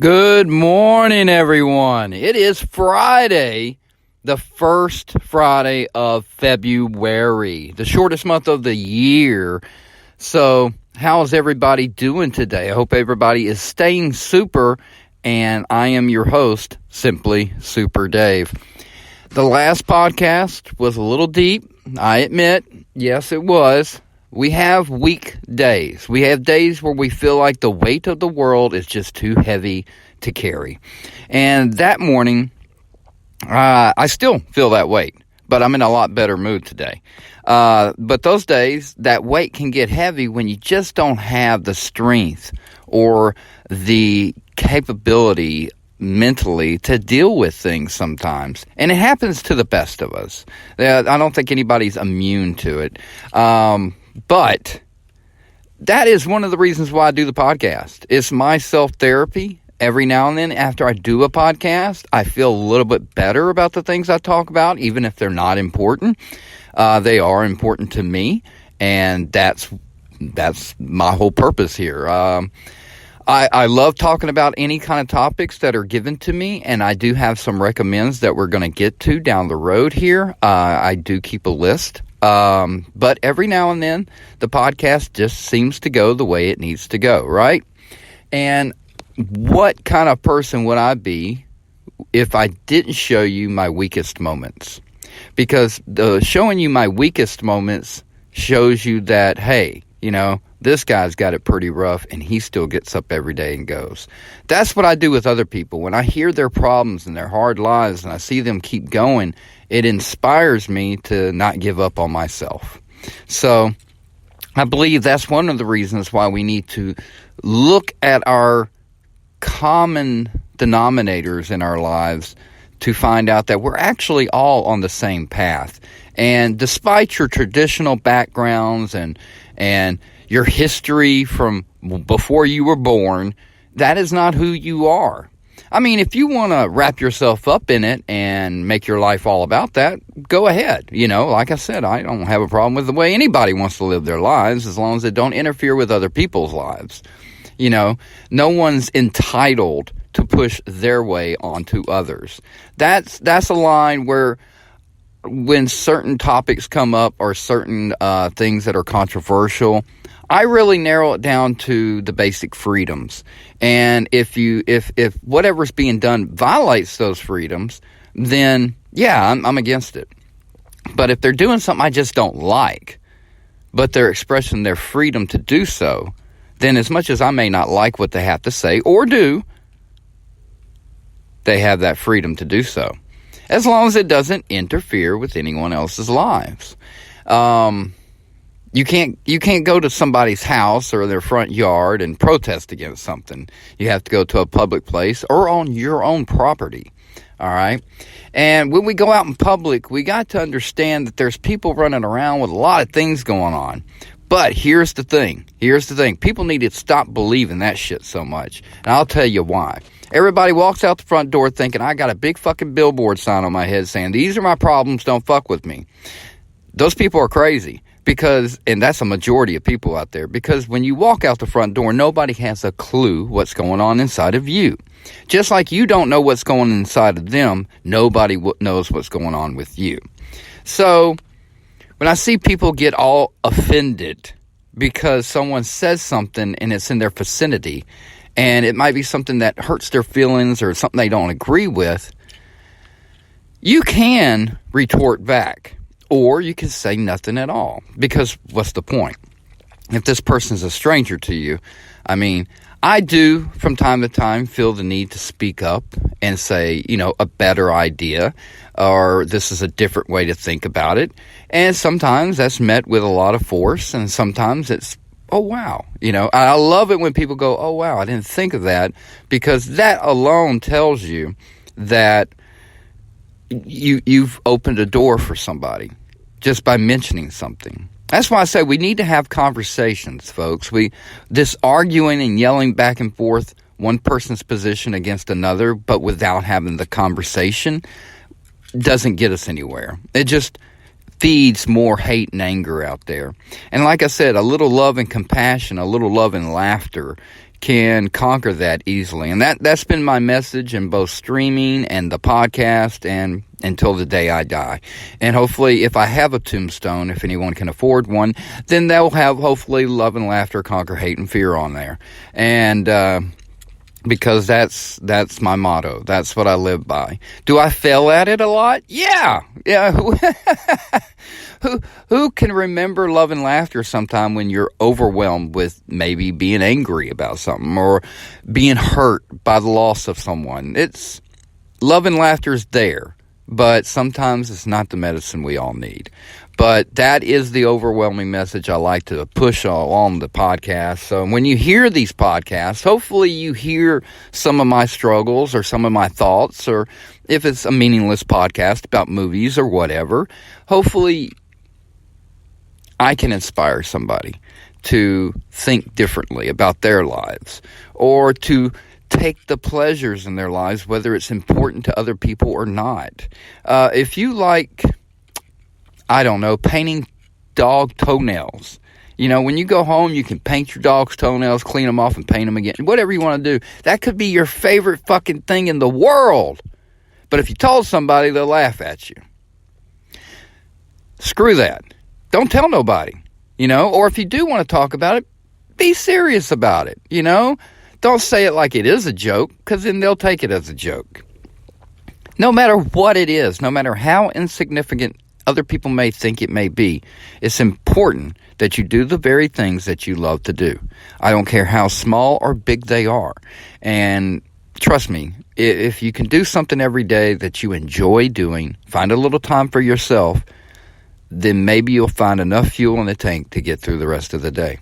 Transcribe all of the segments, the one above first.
Good morning, everyone. It is Friday, the first Friday of February, the shortest month of the year. So, how's everybody doing today? I hope everybody is staying super, and I am your host, SimplySuperDave. The last podcast was a little deep, I admit. Yes, it was. We have weekdays. We have days where we feel like the weight of the world is just too heavy to carry. And that morning, I still feel that weight, but I'm in a lot better mood today. But those days, that weight can get heavy when you just don't have the strength or the capability mentally to deal with things sometimes. And it happens to the best of us. I don't think anybody's immune to it. But that is one of the reasons why I do the podcast. It's my self-therapy. Every now and then after I do a podcast, I feel a little bit better about the things I talk about, even if they're not important. They are important to me, and that's my whole purpose here. I love talking about any kind of topics that are given to me, and I do have some recommends that we're going to get to down the road here. I do keep a list. But every now and then, the podcast just seems to go the way it needs to go, right? And what kind of person would I be if I didn't show you my weakest moments? Because showing you my weakest moments shows you that, hey, this guy's got it pretty rough, and he still gets up every day and goes. That's what I do with other people. When I hear their problems and their hard lives and I see them keep going, it inspires me to not give up on myself. So I believe that's one of the reasons why we need to look at our common denominators in our lives to find out that we're actually all on the same path. And despite your traditional backgrounds and your history from before you were born, that is not who you are. I mean, if you want to wrap yourself up in it and make your life all about that, go ahead. Like I said, I don't have a problem with the way anybody wants to live their lives as long as it don't interfere with other people's lives. No one's entitled to push their way onto others. That's a line where when certain topics come up or certain things that are controversial, I really narrow it down to the basic freedoms. And if whatever's being done violates those freedoms, then yeah, I'm against it. But if they're doing something I just don't like, but they're expressing their freedom to do so, then as much as I may not like what they have to say or do, they have that freedom to do so, as long as it doesn't interfere with anyone else's lives. You can't go to somebody's house or their front yard and protest against something. You have to go to a public place or on your own property. All right. And when we go out in public, we got to understand that there's people running around with a lot of things going on. But here's the thing. People need to stop believing that shit so much. And I'll tell you why. Everybody walks out the front door thinking, I got a big fucking billboard sign on my head saying, these are my problems, don't fuck with me. Those people are crazy. And that's a majority of people out there, because when you walk out the front door, nobody has a clue what's going on inside of you. Just like you don't know what's going on inside of them, nobody knows what's going on with you. So when I see people get all offended because someone says something and it's in their vicinity, and it might be something that hurts their feelings or something they don't agree with, you can retort back. Or you can say nothing at all, because what's the point? If this person's a stranger to you, I mean, I do from time to time feel the need to speak up and say, a better idea, or this is a different way to think about it. And sometimes that's met with a lot of force, and sometimes it's, oh, wow. I love it when people go, oh, wow, I didn't think of that, because that alone tells you that you've opened a door for somebody just by mentioning something. That's why I say we need to have conversations, folks. This arguing and yelling back and forth, one person's position against another, but without having the conversation, doesn't get us anywhere. It just feeds more hate and anger out there. And like I said, a little love and compassion, a little love and laughter can conquer that easily. And that's been my message in both streaming and the podcast and until the day I die. And hopefully, if I have a tombstone, if anyone can afford one, then they'll have, hopefully, love and laughter conquer hate and fear on there. And because that's my motto. That's what I live by. Do I fail at it a lot? Yeah. Who can remember love and laughter sometime when you're overwhelmed with maybe being angry about something or being hurt by the loss of someone? It's love and laughter is there, but sometimes it's not the medicine we all need. But that is the overwhelming message I like to push along the podcast. So when you hear these podcasts, hopefully you hear some of my struggles or some of my thoughts, or if it's a meaningless podcast about movies or whatever, hopefully I can inspire somebody to think differently about their lives or to take the pleasures in their lives, whether it's important to other people or not. If you like, I don't know, painting dog toenails. You know, when you go home, you can paint your dog's toenails, clean them off, and paint them again. Whatever you want to do. That could be your favorite fucking thing in the world. But if you told somebody, they'll laugh at you. Screw that. Don't tell nobody, you know. Or if you do want to talk about it, be serious about it, you know. Don't say it like it is a joke, because then they'll take it as a joke. No matter what it is, no matter how insignificant other people may think it may be, it's important that you do the very things that you love to do. I don't care how small or big they are. And trust me, if you can do something every day that you enjoy doing, find a little time for yourself, then maybe you'll find enough fuel in the tank to get through the rest of the day.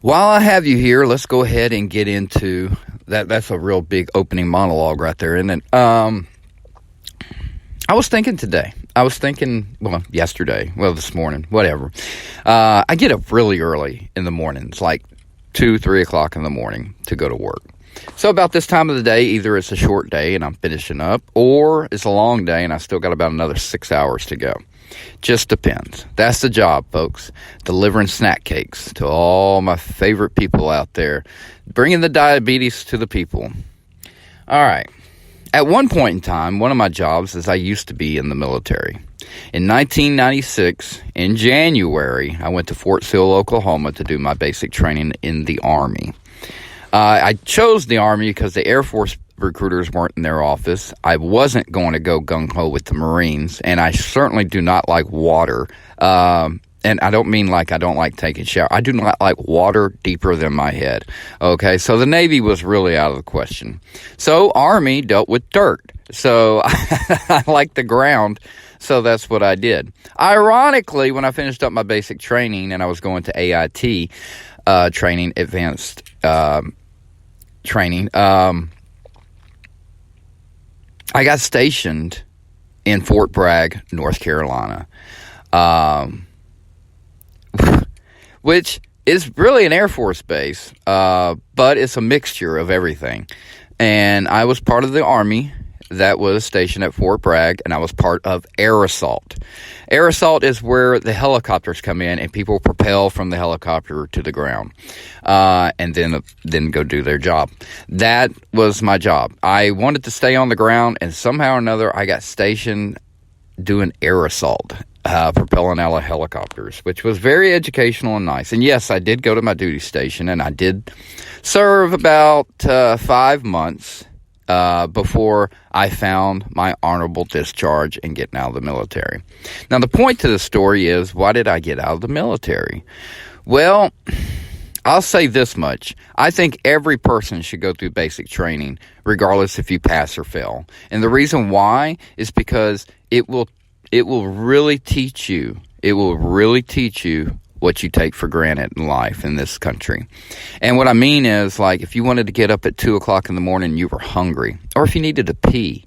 While I have you here, let's go ahead and get into that. That's a real big opening monologue right there, isn't it? I was thinking yesterday, this morning, whatever. I get up really early in the mornings, like 2, 3 o'clock in the morning to go to work. So about this time of the day, either it's a short day and I'm finishing up, or it's a long day and I still got about another 6 hours to go. Just depends. That's the job, folks. Delivering snack cakes to all my favorite people out there. Bringing the diabetes to the people. All right. At one point in time, one of my jobs is I used to be in the military. In 1996, in January, I went to Fort Sill, Oklahoma to do my basic training in the Army. I chose the Army because the Air Force recruiters weren't in their office. I wasn't going to go gung-ho with the Marines, and I certainly do not like water. And I don't mean like I don't like taking a shower. I do not like water deeper than my head. Okay, so the Navy was really out of the question. So Army dealt with dirt. So I like the ground, so that's what I did. Ironically, when I finished up my basic training and I was going to AIT training, advanced training, I got stationed in Fort Bragg, North Carolina. Which is really an Air Force base, but it's a mixture of everything. And I was part of the Army that was stationed at Fort Bragg, and I was part of Air Assault. Air Assault is where the helicopters come in and people propel from the helicopter to the ground, and then go do their job. That was my job. I wanted to stay on the ground, and somehow or another I got stationed doing Air Assault. Propelling out of helicopters, which was very educational and nice. And yes, I did go to my duty station, and I did serve about 5 months before I found my honorable discharge and getting out of the military. Now, the point to the story is, why did I get out of the military? Well, I'll say this much. I think every person should go through basic training, regardless if you pass or fail. And the reason why is because it will really teach you. It will really teach you what you take for granted in life in this country. And what I mean is, like, if you wanted to get up at 2 o'clock in the morning and you were hungry, or if you needed to pee,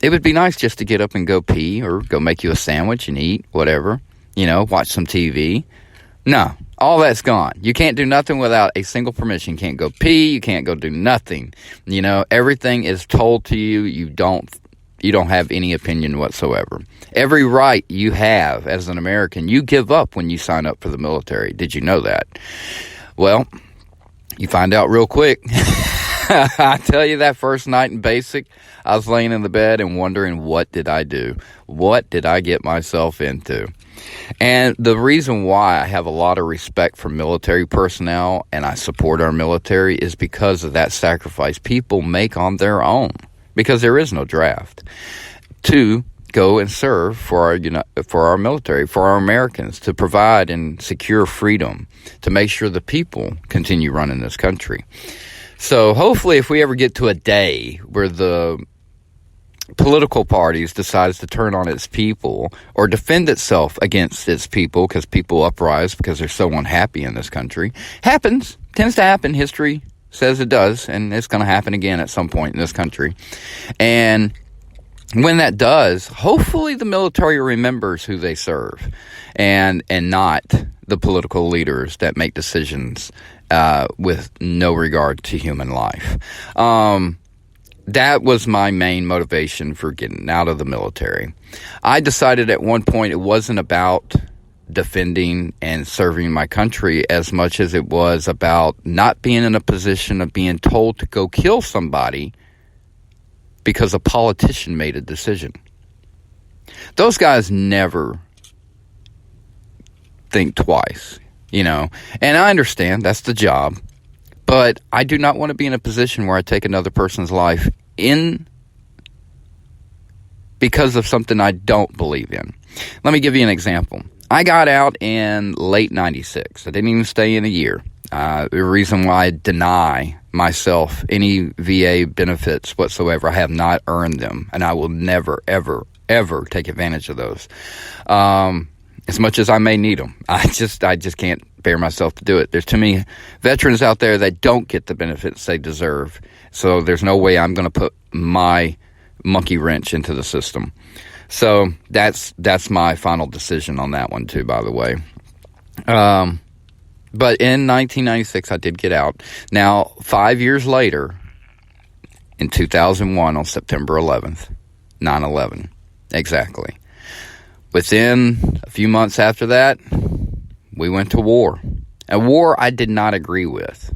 it would be nice just to get up and go pee, or go make you a sandwich and eat, whatever, watch some TV. No, all that's gone. You can't do nothing without a single permission. You can't go pee, you can't go do nothing. Everything is told to you. You don't have any opinion whatsoever. Every right you have as an American, you give up when you sign up for the military. Did you know that? Well, you find out real quick. I tell you, that first night in basic, I was laying in the bed and wondering, what did I do? What did I get myself into? And the reason why I have a lot of respect for military personnel and I support our military is because of that sacrifice people make on their own, because there is no draft, to go and serve for our military, for our Americans, to provide and secure freedom, to make sure the people continue running this country. So hopefully if we ever get to a day where the political parties decides to turn on its people or defend itself against its people, because people uprise because they're so unhappy in this country, tends to happen. History says it does, and it's going to happen again at some point in this country. And when that does, hopefully the military remembers who they serve and not the political leaders that make decisions with no regard to human life. That was my main motivation for getting out of the military. I decided at one point it wasn't about defending and serving my country as much as it was about not being in a position of being told to go kill somebody because a politician made a decision. Those guys never think twice, and I understand that's the job, but I do not want to be in a position where I take another person's life because of something I don't believe in. Let me give you an example. I got out in late 96. I didn't even stay in a year. The reason why I deny myself any VA benefits whatsoever, I have not earned them, and I will never, ever, ever take advantage of those. As much as I may need them, I just can't bear myself to do it. There's too many veterans out there that don't get the benefits they deserve, so there's no way I'm going to put my monkey wrench into the system. So that's my final decision on that one too, by the way. But in 1996, I did get out. Now, 5 years later, in 2001, on September 11th, 9/11, exactly. Within a few months after that, we went to war. A war I did not agree with.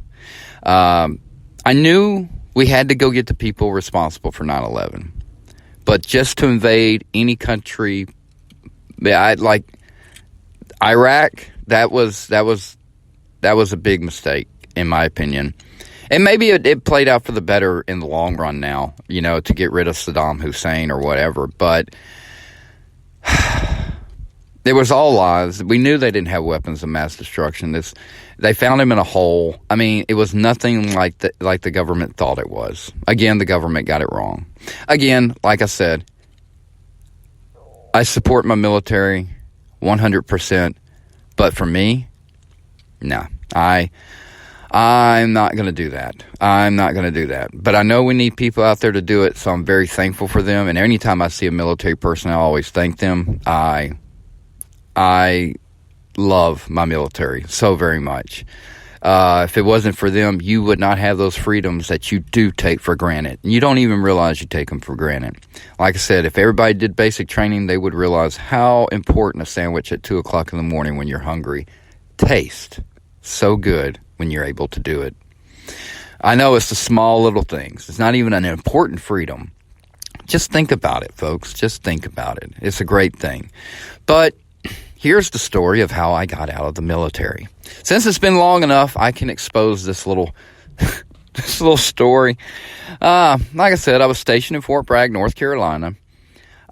I knew we had to go get the people responsible for 9/11. But just to invade any country, like Iraq, that was a big mistake, in my opinion. And maybe it played out for the better in the long run now, to get rid of Saddam Hussein or whatever. But it was all lies. We knew they didn't have weapons of mass destruction. They found him in a hole. I mean, it was nothing like the government thought it was. Again, the government got it wrong. Again, like I said, I support my military 100%. But for me, no, I'm not going to do that. I'm not going to do that. But I know we need people out there to do it, so I'm very thankful for them. And anytime I see a military person, I always thank them. I love my military so very much. If it wasn't for them, you would not have those freedoms that you do take for granted. You don't even realize you take them for granted. Like I said, if everybody did basic training, they would realize how important a sandwich at 2 o'clock in the morning when you're hungry tastes so good when you're able to do it. I know it's the small little things. It's not even an important freedom. Just think about it, folks. Just think about it. It's a great thing. But here's the story of how I got out of the military. Since it's been long enough, I can expose this little story. Like I said, I was stationed in Fort Bragg, North Carolina.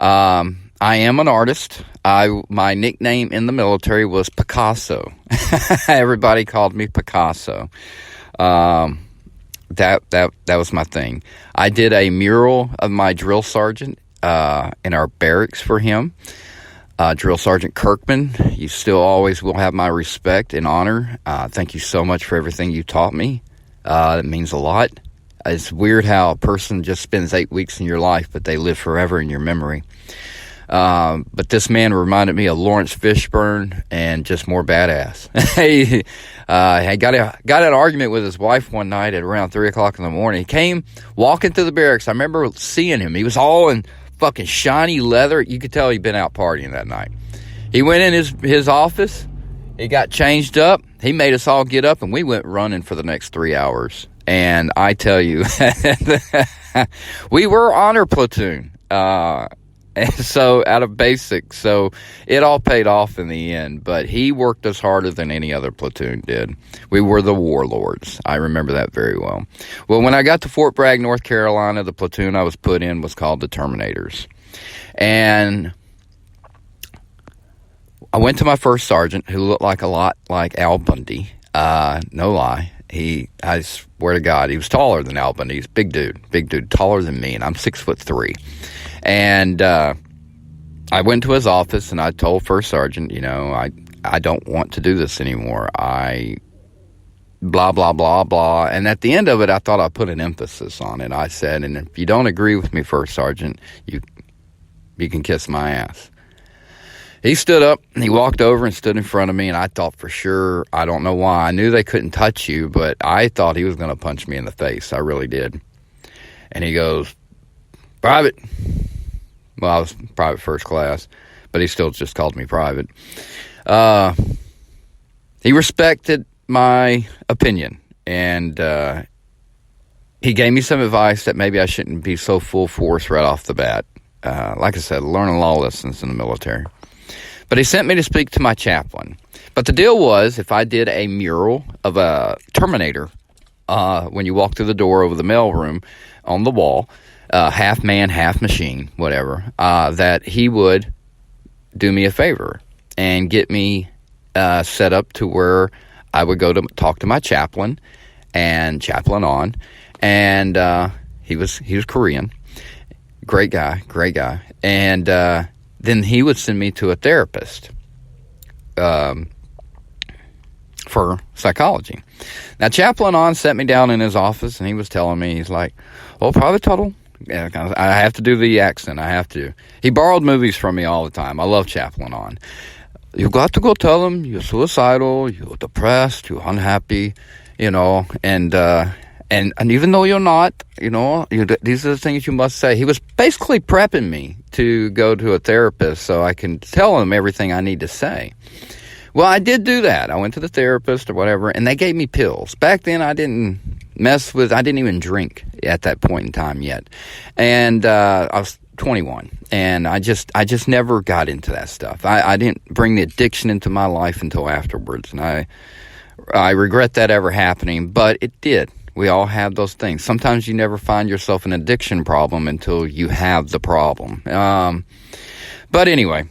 I am an artist. My nickname in the military was Picasso. Everybody called me Picasso. That was my thing. I did a mural of my drill sergeant in our barracks for him. Drill Sergeant Kirkman, you still always will have my respect and honor. Thank you so much for everything you taught me. It means a lot. It's weird how a person just spends 8 weeks in your life, but they live forever in your memory. But this man reminded me of Lawrence Fishburne and just more badass. He got an argument with his wife one night at around 3 o'clock in the morning. He came walking through the barracks. I remember seeing him. He was all in fucking shiny leather. You could tell he'd been out partying that night. He went in his office. He got changed up. He made us all get up, and we went running for the next 3 hours. And I tell you, we were honor platoon. And so out of basics, so it all paid off in the end. But he worked us harder than any other platoon did. We were the warlords. I remember that very well. Well, when I got to Fort Bragg, North Carolina, the platoon I was put in was called the Terminators. And I went to my first sergeant, who looked like a lot like Al Bundy. No lie. I swear to God, he was taller than Al Bundy. He's a big dude, taller than me, and I'm 6'3". And I went to his office, and I told First Sergeant, I don't want to do this anymore. Blah, blah, blah, blah. And at the end of it, I thought I put an emphasis on it. I said, and if you don't agree with me, First Sergeant, you can kiss my ass. He stood up, and he walked over and stood in front of me, and I thought for sure, I don't know why, I knew they couldn't touch you, but I thought he was going to punch me in the face. I really did. And he goes, "Private." Well, I was private first class, but he still just called me private. He respected my opinion, and he gave me some advice that maybe I shouldn't be so full force right off the bat. Like I said, learning law lessons in the military. But he sent me to speak to my chaplain. But the deal was, if I did a mural of a Terminator, when you walk through the door over the mailroom on the wall, half man, half machine, whatever, that he would do me a favor and get me set up to where I would go to talk to my chaplain and chaplain on. And he was Korean. Great guy. And then he would send me to a therapist for psychology. Now, Chaplain On sat me down in his office, and he was telling me, he's like, "Oh, Private Tuttle." Yeah, I have to do the accent. I have to. He borrowed movies from me all the time. I love Chaplain On. "You've got to go tell him you're suicidal, you're depressed, you're unhappy, and even though you're not, these are the things you must say." He was basically prepping me to go to a therapist so I can tell him everything I need to say. Well, I did do that. I went to the therapist or whatever, and they gave me pills. Back then, I didn't even drink at that point in time yet. And I was 21, and I just never got into that stuff. I didn't bring the addiction into my life until afterwards, and I regret that ever happening, but it did. We all have those things. Sometimes you never find yourself an addiction problem until you have the problem. But anyway,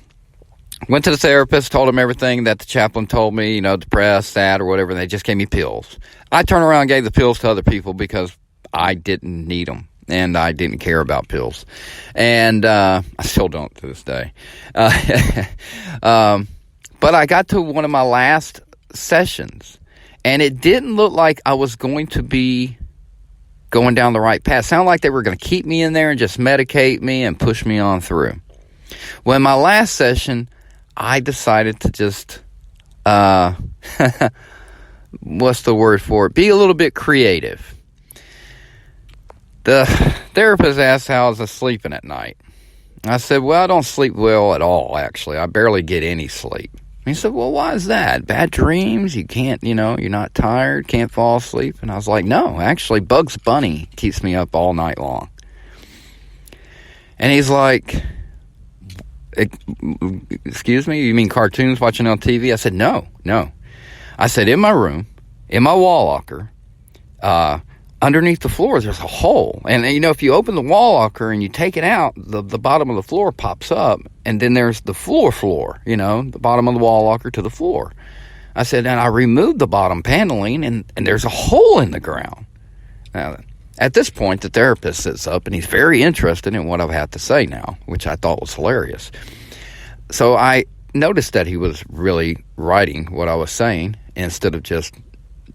went to the therapist, told him everything that the chaplain told me, depressed, sad, or whatever. They just gave me pills. I turned around and gave the pills to other people because I didn't need them, and I didn't care about pills. And I still don't to this day. But I got to one of my last sessions, and it didn't look like I was going to be going down the right path. It sounded like they were going to keep me in there and just medicate me and push me on through. Well, in my last session, I decided to just, what's the word for it? Be a little bit creative. The therapist asked how I was sleeping at night. I said, "Well, I don't sleep well at all, actually. I barely get any sleep." He said, "Well, why is that? Bad dreams? You can't, you're not tired, can't fall asleep?" And I was like, "No, actually, Bugs Bunny keeps me up all night long." And he's like, "Excuse me, you mean cartoons watching on TV?" I said, No. I said, in my room, in my wall locker, underneath the floor, there's a hole. And, if you open the wall locker and you take it out, the bottom of the floor pops up. And then there's the floor, the bottom of the wall locker to the floor. I said, and I removed the bottom paneling, and there's a hole in the ground. Now, at this point, the therapist sits up, and he's very interested in what I have to say now, which I thought was hilarious. So I noticed that he was really writing what I was saying instead of just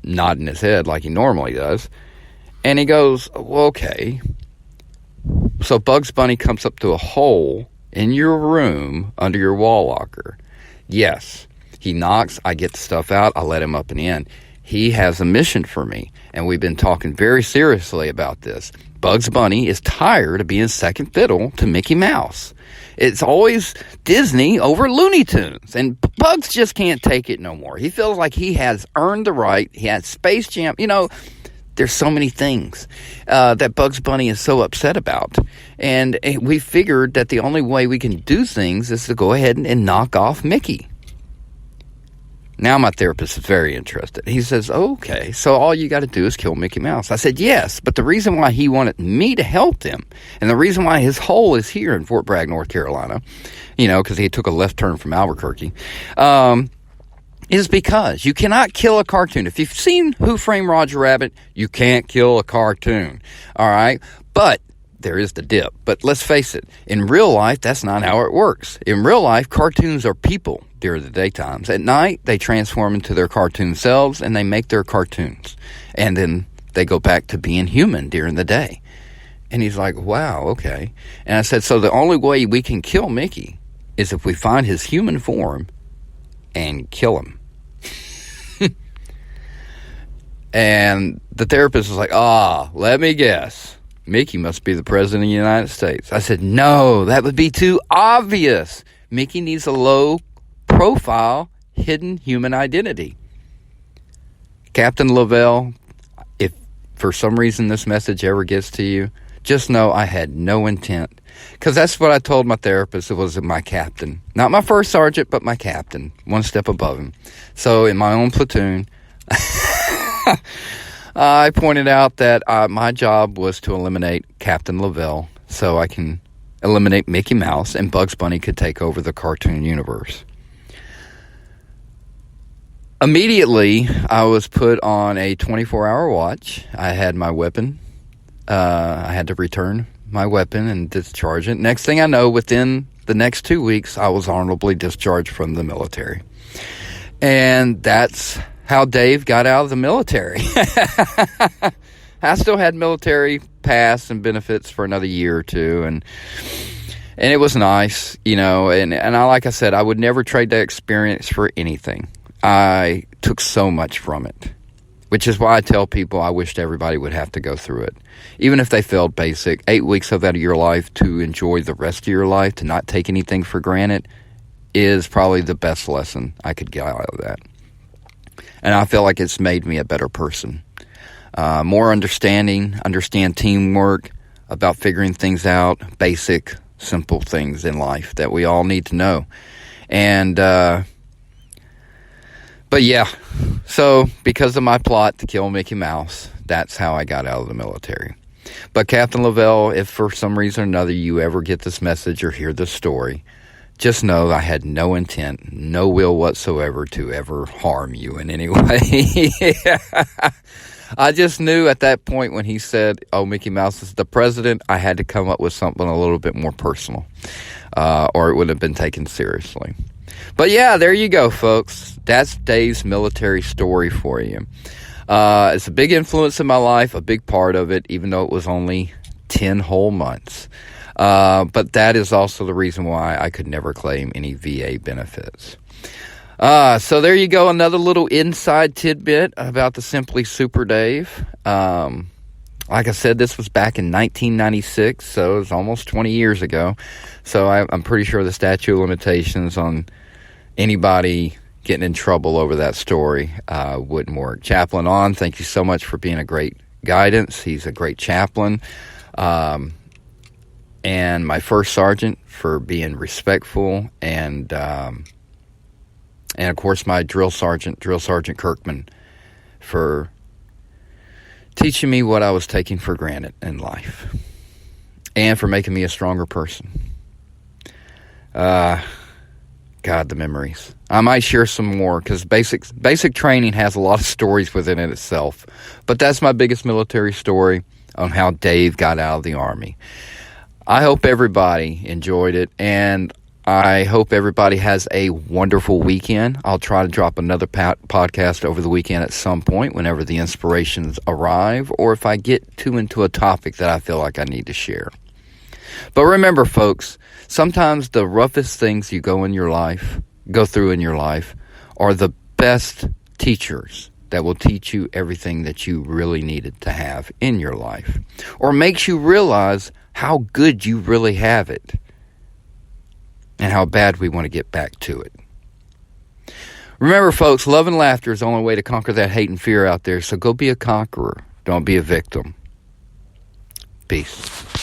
nodding his head like he normally does. And he goes, "Well, okay, so Bugs Bunny comes up to a hole in your room under your wall locker." "Yes." He knocks, I get the stuff out, I let him up and in. he has a mission for me, and we've been talking very seriously about this. Bugs Bunny is tired of being second fiddle to Mickey Mouse. It's always Disney over Looney Tunes, and Bugs just can't take it no more. He feels like he has earned the right. He had Space Jam. You know, there's so many things that Bugs Bunny is so upset about. And we figured that the only way we can do things is to go ahead and knock off Mickey. Now my therapist is very interested. He says, okay, so all you got to do is kill Mickey Mouse. I said, yes, but the reason why he wanted me to help him, and the reason why his hole is here in Fort Bragg, North Carolina, you know, because he took a left turn from Albuquerque, is because you cannot kill a cartoon. If you've seen Who Framed Roger Rabbit, you can't kill a cartoon, all right? But there is the dip. But let's face it, in real life, that's not how it works. In real life, cartoons are people during the daytimes. At night, they transform into their cartoon selves, and they make their cartoons. And then they go back to being human during the day. And he's like, wow, okay. And I said, so the only way we can kill Mickey is if we find his human form and kill him. And the therapist was like, let me guess. Mickey must be the president of the United States. I said, no, that would be too obvious. Mickey needs a low-profile, hidden human identity. Captain Lavelle, if for some reason this message ever gets to you, just know I had no intent. Because that's what I told my therapist. It was my captain. Not my first sergeant, but my captain. One step above him. So in my own platoon, I pointed out that my job was to eliminate Captain Lavelle so I can eliminate Mickey Mouse and Bugs Bunny could take over the cartoon universe. Immediately, I was put on a 24-hour watch. I had my weapon. I had to return my weapon and discharge it. Next thing I know, within the next 2 weeks, I was honorably discharged from the military. And that's how Dave got out of the military. I still had military pass and benefits for another year or two, and it was nice, you know, and I, like I said, I would never trade that experience for anything. I took so much from it, which is why I tell people I wished everybody would have to go through it. Even if they failed basic, 8 weeks of that of your life to enjoy the rest of your life, to not take anything for granted, is probably the best lesson I could get out of that. And I feel like it's made me a better person. More understand teamwork, about figuring things out, basic, simple things in life that we all need to know. And, but yeah, so because of my plot to kill Mickey Mouse, that's how I got out of the military. But Captain Lavelle, if for some reason or another you ever get this message or hear this story, just know I had no intent, no will whatsoever to ever harm you in any way. I just knew at that point when he said, oh, Mickey Mouse is the president, I had to come up with something a little bit more personal, or it wouldn't have been taken seriously. But yeah, there you go, folks. That's Dave's military story for you. It's a big influence in my life, a big part of it, even though it was only 10 whole months. But that is also the reason why I could never claim any VA benefits. So there you go, another little inside tidbit about the Simply Super Dave. Like I said, this was back in 1996, so it was almost 20 years ago. So I'm pretty sure the statute of limitations on anybody getting in trouble over that story wouldn't work. Chaplain On, thank you so much for being a great guidance. He's a great chaplain. And my first sergeant for being respectful, and of course my drill sergeant Kirkman, for teaching me what I was taking for granted in life, and for making me a stronger person. God, the memories. I might share some more, because basic training has a lot of stories within it itself, but that's my biggest military story on how Dave got out of the Army. I hope everybody enjoyed it, and I hope everybody has a wonderful weekend. I'll try to drop another podcast over the weekend at some point whenever the inspirations arrive, or if I get into a topic that I feel like I need to share. But remember, folks, sometimes the roughest things you go through in your life, are the best teachers that will teach you everything that you really needed to have in your life, or makes you realize how good you really have it and how bad we want to get back to it. Remember, folks, love and laughter is the only way to conquer that hate and fear out there, so go be a conqueror. Don't be a victim. Peace.